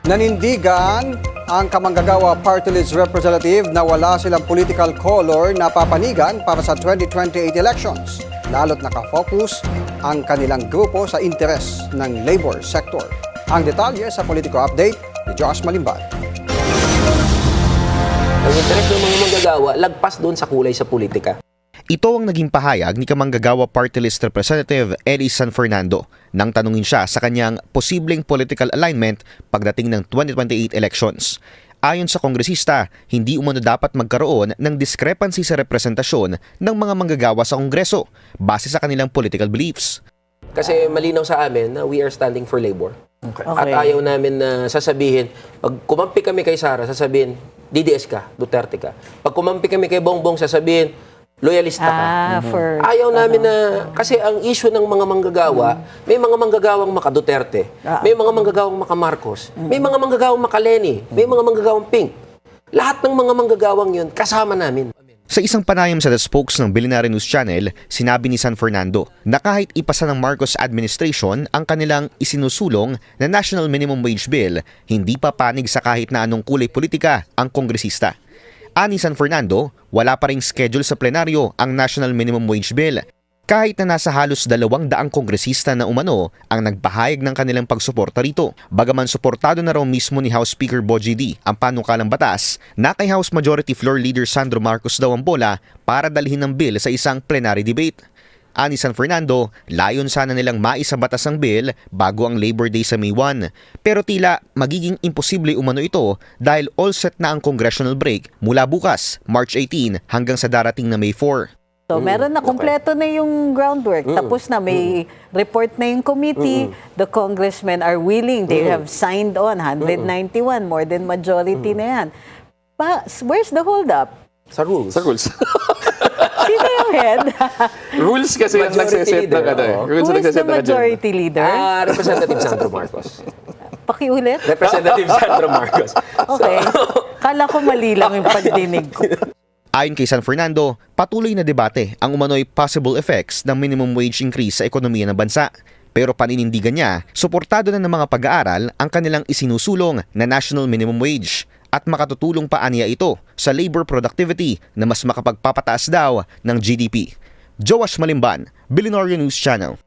Nanindigan ang Kamanggagawa Party List representative na wala silang political color na papanigan para sa 2028 elections. Lalo't nakafocus ang kanilang grupo sa interes ng labor sector. Ang detalye sa Politico Update ni Josh Malimban. Ang interes ng mga manggagawa, lagpas doon sa kulay sa politika. Ito ang naging pahayag ni Kamanggagawa Party List Representative Eddie San Fernando nang tanungin siya sa kanyang posibleng political alignment pagdating ng 2028 elections. Ayon sa kongresista, hindi umano dapat magkaroon ng discrepancy sa representasyon ng mga manggagawa sa Kongreso base sa kanilang political beliefs. Kasi malinaw sa amin na we are standing for labor. Okay. At ayaw namin na sasabihin, pag kumampi kami kay Sara, sasabihin, DDS ka, Duterte ka. Pag kumampi kami kay Bongbong, sasabihin, loyalista ka. Ayaw namin na, kasi ang issue ng mga manggagawa, may mga manggagawang maka-Duterte, may mga manggagawang maka-Marcos, may mga manggagawang maka-Leni, may mga manggagawang Pink. Lahat ng mga manggagawang yun, kasama namin. Sa isang panayam sa The Spokes ng Billionaire News Channel, sinabi ni San Fernando na kahit ipasa ng Marcos administration ang kanilang isinusulong na National Minimum Wage Bill, hindi pa panig sa kahit na anong kulay politika ang kongresista. Ani San Fernando, wala pa ring schedule sa plenaryo ang National Minimum Wage Bill. Kahit na nasa halos 200 kongresista na umano ang nagpahayag ng kanilang pagsuporta rito. Bagaman suportado na raw mismo ni House Speaker Bogie D ang panukalang batas, na kay House Majority Floor Leader Sandro Marcos daw ang bola para dalhin ang bill sa isang plenary debate. Ani San Fernando, layon sana nilang maisabatas ang bill bago ang Labor Day sa May 1. Pero tila magiging imposible umano ito dahil all set na ang congressional break mula bukas, March 18 hanggang sa darating na May 4. So, meron na, kumpleto na yung groundwork. Tapos na, may report na yung committee. The congressmen are willing. They have signed on. 191, more than majority na yan. Where's the hold-up? Sa rules. Sa rules. Sino yung head? Rules kasi yung nagsiset ng ano eh. Rules Who ang is the nagsiset ng agenda. majority leader? Representative Sandro Marcos. Pakiulit? Representative Sandro Marcos. Okay. Kala ko mali lang yung pagdinig ko. Ayon kay San Fernando, patuloy na debate ang umano'y possible effects ng minimum wage increase sa ekonomiya ng bansa. Pero paninindigan niya, suportado na ng mga pag-aaral ang kanilang isinusulong na national minimum wage at makatutulong pa aniya ito sa labor productivity na mas makapagpapataas daw ng GDP. Joash Malimban, Billionaire News Channel.